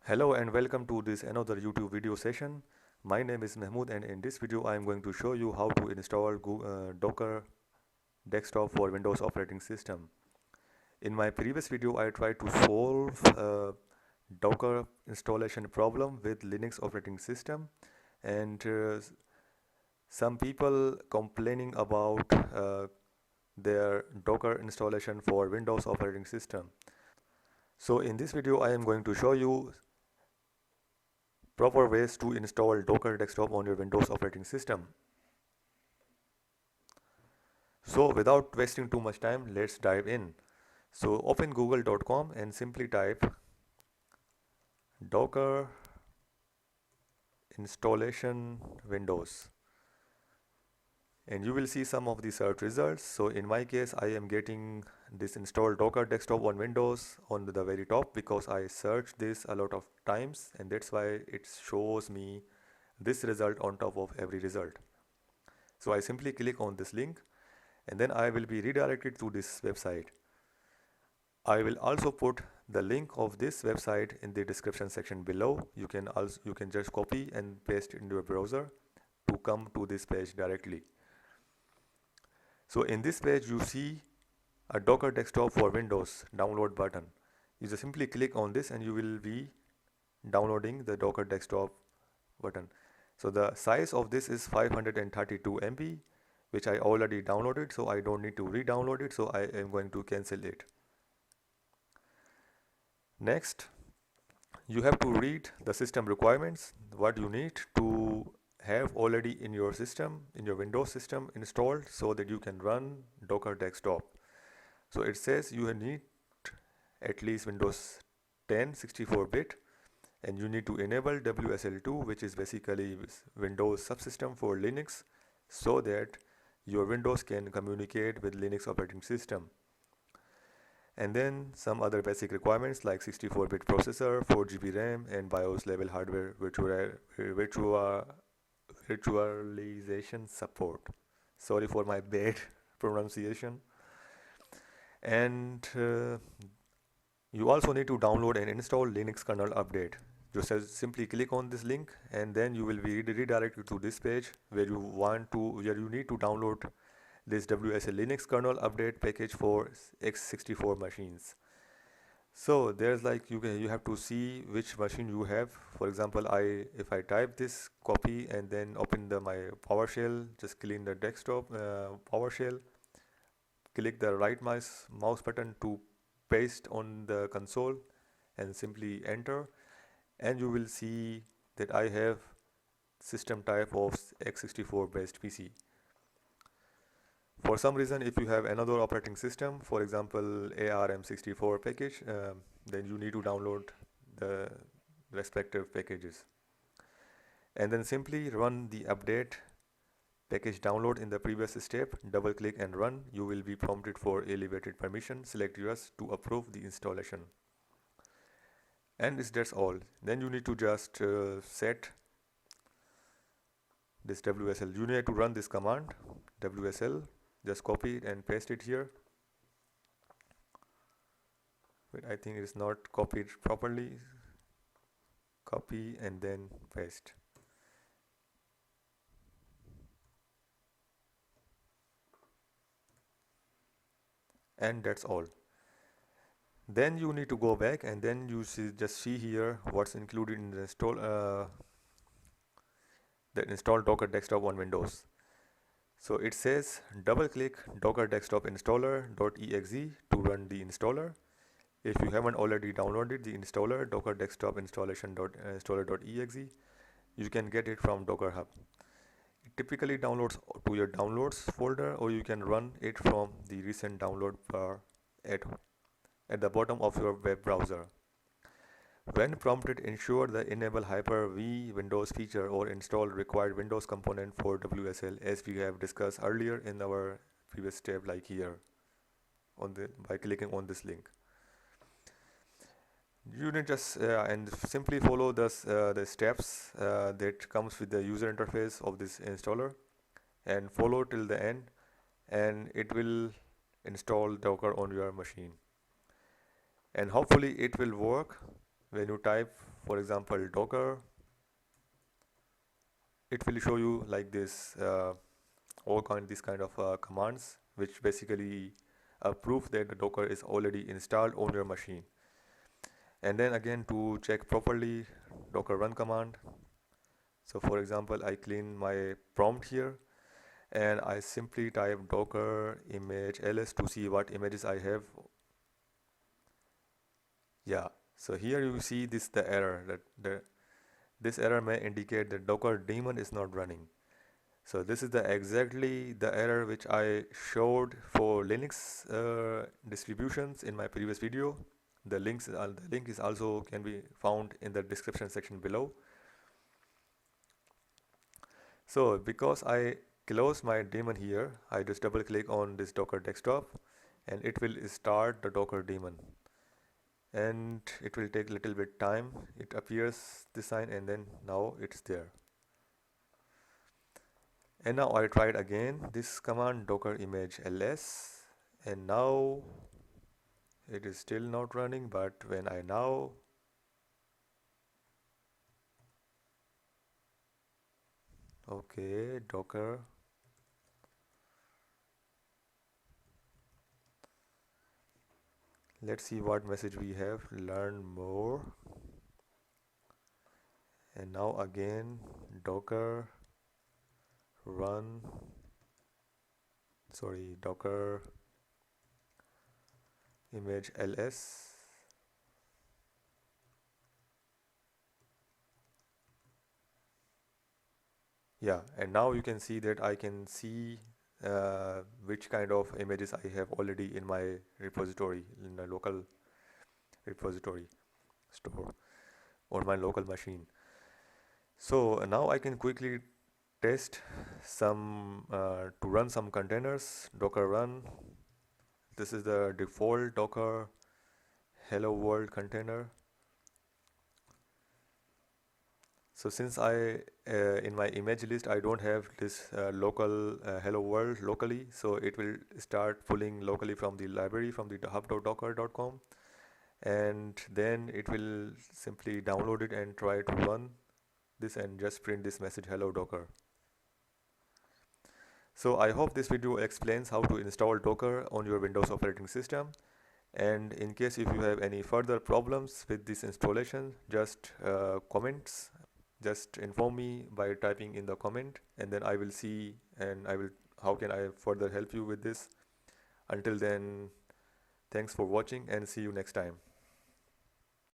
Hello and welcome to this another YouTube video session. My name is Mahmood and in this video I am going to show you how to install Docker desktop for Windows operating system. In my previous video I tried to solve Docker installation problem with Linux operating system, and some people complaining about their Docker installation for Windows operating system. So in this video I am going to show you proper ways to install Docker desktop on your Windows operating system. So without wasting too much time, let's dive in. So open google.com and simply type Docker installation Windows, and you will see some of the search results. So in my case I am getting this install Docker desktop on Windows on the very top because I searched this a lot of times, and that's why it shows me this result on top of every result. So I simply click on this link and then I will be redirected to this website. I will also put the link of this website in the description section below. You can just copy and paste in your browser to come to this page directly. So in this page you see a Docker desktop for Windows download button. You just simply click on this and you will be downloading the Docker desktop button. So the size of this is 532 MB, which I already downloaded, so I don't need to re-download it, so I am going to cancel it. Next, you have to read the system requirements, what you need to have already in your system, in your Windows system installed, so that you can run Docker desktop. So it says you need at least Windows 10 64-bit, and you need to enable WSL2, which is basically Windows subsystem for Linux, so that your Windows can communicate with Linux operating system. And then some other basic requirements like 64-bit processor, 4 GB RAM, and BIOS level hardware virtualization support. Sorry for my bad pronunciation. And you also need to download and install Linux kernel update. Just simply click on this link and then you will be redirected to this page where you need to download this WSL Linux kernel update package for x64 machines. So there's like you have to see which machine you have. For example, if I type this, copy, and then open my PowerShell, just clean the desktop PowerShell, click the right mouse button to paste on the console and simply enter, and you will see that I have system type of x64 based PC. For some reason, if you have another operating system, for example ARM64 package, then you need to download the respective packages and then simply run the update package download in the previous step. Double click and run. You will be prompted for elevated permission. Select yes to approve the installation, and that's all. Then you need to just set this WSL. You need to run this command WSL. Just copy it and paste it here. But I think it's not copied properly. Copy and then paste. And that's all. Then you need to go back and then you just see here what's included in the install Docker desktop on Windows. So it says double click Docker desktop installer.exe to run the installer. If you haven't already downloaded the installer Docker desktop installer.exe, you can get it from Docker Hub. It typically downloads to your downloads folder, or you can run it from the recent download bar at the bottom of your web browser. When prompted, ensure the enable Hyper-V Windows feature or install required Windows component for WSL, as we have discussed earlier in our previous step, like here by clicking on this link. You need just and simply follow the steps that comes with the user interface of this installer, and follow till the end, and it will install Docker on your machine. And hopefully it will work when you type for example Docker, it will show you like this these kind of commands which basically prove that the Docker is already installed on your machine. And then again, to check properly, Docker run command. So for example, I clean my prompt here and I simply type docker image ls to see what images I have. Yeah, so here you see this the error that this error may indicate that Docker daemon is not running. So this is the exactly the error which I showed for Linux distributions in my previous video. The link is also can be found in the description section below. So because I close my daemon here, I just double click on this Docker desktop and it will start the Docker daemon. And it will take a little bit time. It appears this sign and then now it's there. And now I tried again this command docker image ls and now it is still not running, but when I now okay docker let's see what message we have, learn more, and now again docker run docker image ls. Yeah, and now you can see that I can see which kind of images I have already in my repository, in the local repository store on my local machine. So now I can quickly test some to run some containers. Docker run. This is the default Docker hello world container. So since I in my image list I don't have this local hello world locally, so it will start pulling locally from the library from the hub.docker.com, and then it will simply download it and try to run this and just print this message, hello Docker. So I hope this video explains how to install Docker on your Windows operating system. And in case if you have any further problems with this installation, just just inform me by typing in the comment, and then I will see and I will how can I further help you with this. Until then, thanks for watching and see you next time.